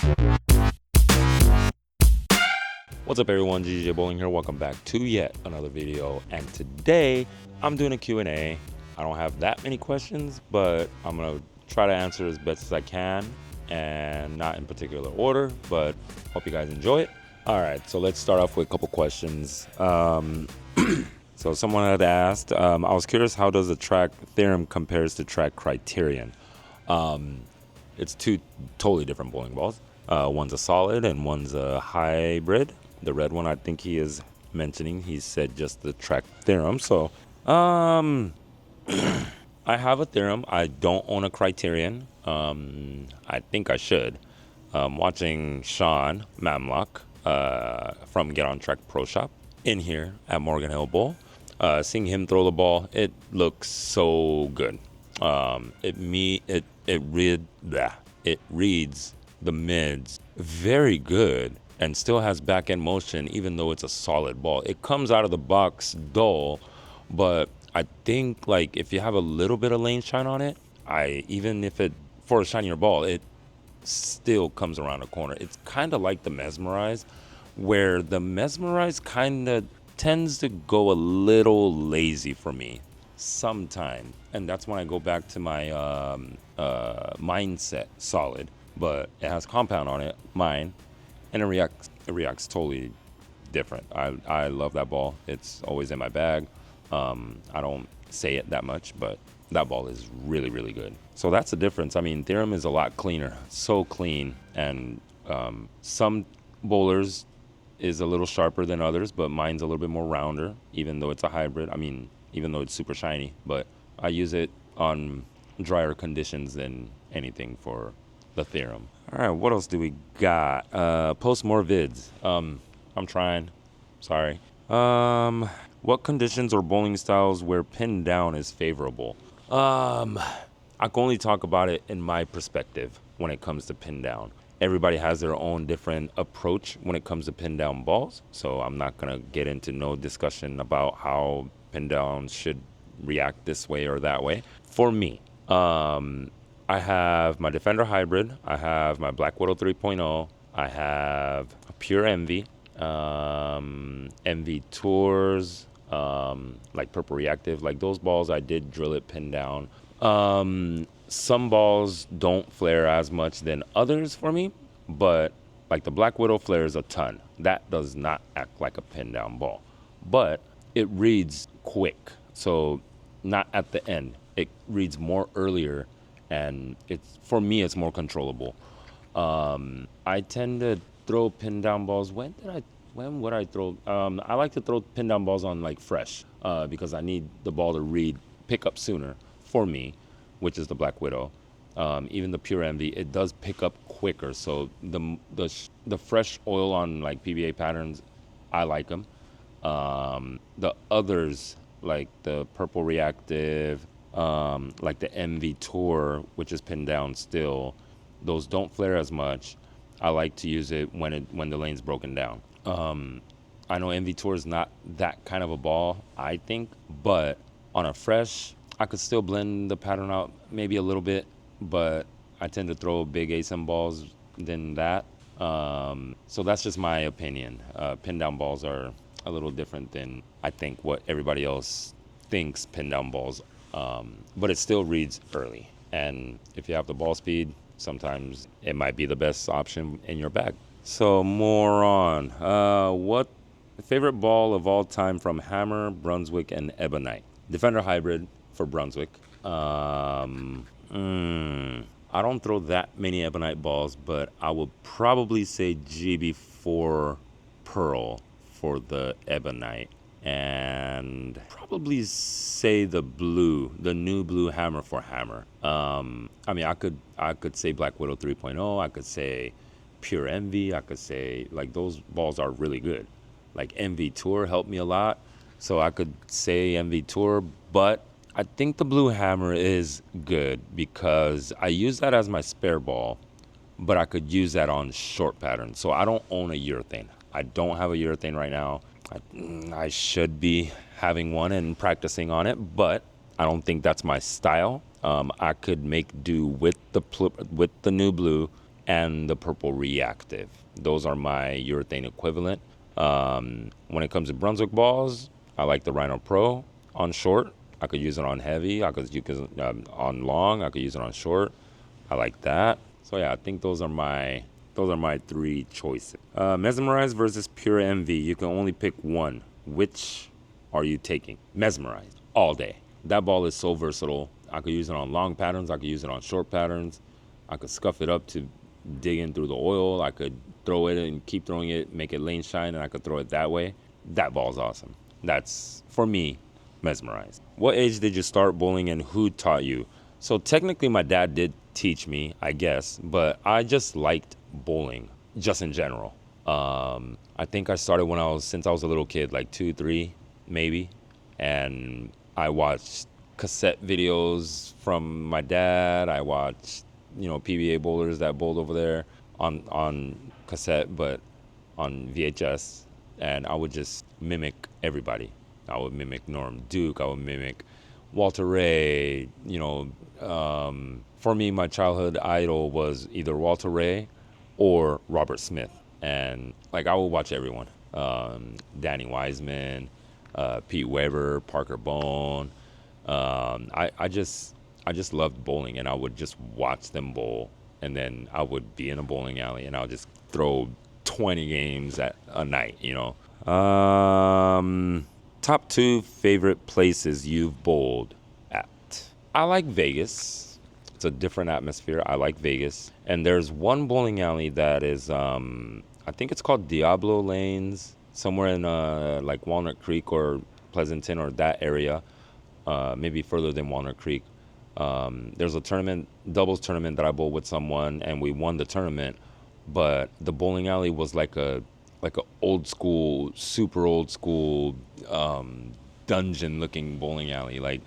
What's up everyone, GJ Bowling here. Welcome back to yet another video. And today I'm doing a Q&A. I don't have that many questions, but I'm gonna try to answer as best as I can and not in particular order, but hope you guys enjoy it. All right, so let's start off with a couple questions. So someone had asked, I was curious, how does the track theorem compares to track criterion? It's two totally different bowling balls. One's a solid and one's a hybrid. The red one, I think he is mentioning, he said just the track theorem. So, I have a theorem. I don't own a criterion. I think I should. Watching Sean Mamlock from Get On Track Pro Shop in here at Morgan Hill Bowl, seeing him throw the ball, it looks so good. It reads the mids very good and still has back end motion even though it's a solid ball. It comes out of the box dull, but I think like if you have a little bit of lane shine on it, even if it for a shinier ball, it still comes around the corner. It's kind of like the Mesmerize, where the Mesmerize kind of tends to go a little lazy for me sometime, and that's when I go back to my mindset solid, but it has compound on it, mine, and it reacts totally different. I love that ball. It's always in my bag. I don't say it that much, but that ball is really, really good. So that's the difference. I mean, theorem is a lot cleaner, so clean, and some bowlers is a little sharper than others, but mine's a little bit more rounder, even though it's a hybrid. I mean, even though it's super shiny, but I use it on drier conditions than anything for the theorem. All right, what else do we got? Post more vids. I'm trying. Sorry. What conditions or bowling styles where pin down is favorable? I can only talk about it in my perspective when it comes to pin down. Everybody has their own different approach when it comes to pin down balls, so I'm not gonna get into no discussion about how pin downs should react this way or that way. For me, I have my Defender Hybrid, I have my Black Widow 3.0, I have a Pure Envy, Envy Tours, like Purple Reactive, like those balls I did drill it pin down. Some balls don't flare as much than others for me, but like the Black Widow flares a ton. That does not act like a pin down ball, but it reads quick. So not at the end. It reads more earlier, and it's for me it's more controllable. I tend to throw pin down balls. When would I throw? I like to throw pin down balls on like fresh, because I need the ball to pick up sooner for me, which is the Black Widow. Even the Pure Envy, it does pick up quicker. So the fresh oil on like PBA patterns, I like them. The others like the Purple Reactive, like the Envy Tour, which is pinned down still, those don't flare as much. I like to use it when the lane's broken down. I know Envy Tour is not that kind of a ball, I think, but on a fresh, I could still blend the pattern out maybe a little bit, but I tend to throw big ASM balls than that. So that's just my opinion. Pin down balls are a little different than I think what everybody else thinks pin down balls, but it still reads early. And if you have the ball speed, sometimes it might be the best option in your bag. So more on what favorite ball of all time from Hammer, Brunswick, and Ebonite? Defender Hybrid for Brunswick. I don't throw that many Ebonite balls, but I would probably say GB4 Pearl for the Ebonite, and probably say the new blue Hammer for Hammer. I mean, I could say Black Widow 3.0. I could say Pure Envy. I could say like those balls are really good. Like Envy Tour helped me a lot, so I could say Envy Tour, but I think the Blue Hammer is good because I use that as my spare ball, but I could use that on short patterns. So I don't own a urethane. I don't have a urethane right now. I should be having one and practicing on it, but I don't think that's my style. I could make do with the new blue and the Purple Reactive. Those are my urethane equivalent. When it comes to Brunswick balls, I like the Rhino Pro on short. I could use it on heavy. I could use it on long. I could use it on short. I like that. So yeah, I think those are my three choices. Mesmerized versus Pure Envy. You can only pick one. Which are you taking? Mesmerized all day. That ball is so versatile. I could use it on long patterns. I could use it on short patterns. I could scuff it up to dig in through the oil. I could throw it and keep throwing it, make it lane shine, and I could throw it that way. That ball's awesome. That's, for me, Mesmerized. What age did you start bowling and who taught you? So technically my dad did teach me, I guess, but I just liked bowling just in general. I think I started since I was a little kid, like 2, 3, maybe. And I watched cassette videos from my dad. I watched, PBA bowlers that bowled over there on cassette, but on VHS. And I would just mimic everybody. I would mimic Norm Duke. I would mimic Walter Ray. For me, my childhood idol was either Walter Ray or Robert Smith. And like I would watch everyone. Danny Wiseman, Pete Weber, Parker Bone. I just loved bowling, and I would just watch them bowl. And then I would be in a bowling alley, and I would just throw 20 games at a night, Top 2 favorite places you've bowled at. I like Vegas. It's a different atmosphere. I like Vegas. And there's one bowling alley that is, I think it's called Diablo Lanes, somewhere in like Walnut Creek or Pleasanton or that area, maybe further than Walnut Creek. There's a doubles tournament that I bowled with someone, and we won the tournament. But the bowling alley was like a old school, super old school, dungeon looking bowling alley. Like,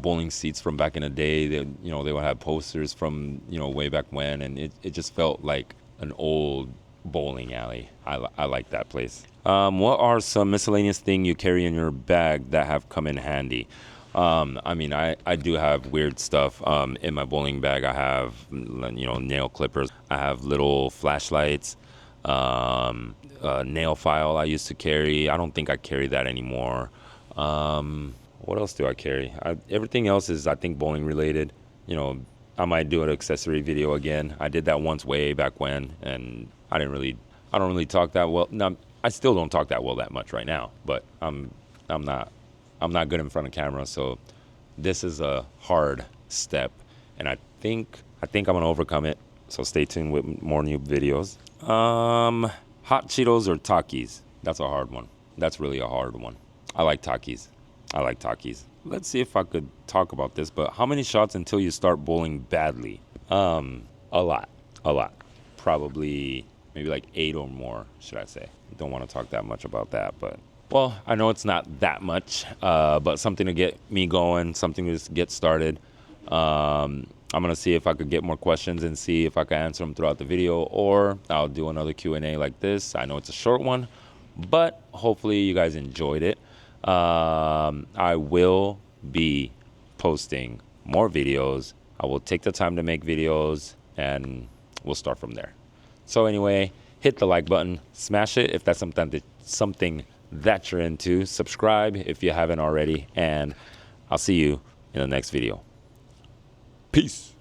bowling seats from back in the day. They would have posters from, way back when. And it just felt like an old bowling alley. I like that place. What are some miscellaneous things you carry in your bag that have come in handy? I do have weird stuff in my bowling bag. I have, nail clippers. I have little flashlights, nail file I used to carry. I don't think I carry that anymore. What else do I carry? Everything else is, I think, bowling related. I might do an accessory video again. I did that once way back when, and I don't really talk that well. No, I still don't talk that well that much right now, but I'm not good in front of camera, so this is a hard step, and I think I'm gonna overcome it. So stay tuned with more new videos. Hot Cheetos or Takis? That's a hard one. That's really a hard one. I like Takis. Let's see if I could talk about this, but how many shots until you start bowling badly? A lot. Probably maybe like 8 or more, should I say. Don't want to talk that much about that, but well, I know it's not that much, but something to get me going, something to just get started. I'm going to see if I could get more questions and see if I can answer them throughout the video, or I'll do another Q&A like this. I know it's a short one, but hopefully you guys enjoyed it. I will be posting more videos. I will take the time to make videos, and we'll start from there. So anyway, hit the like button, smash it if that's something that you're into. Subscribe if you haven't already, and I'll see you in the next video. Peace.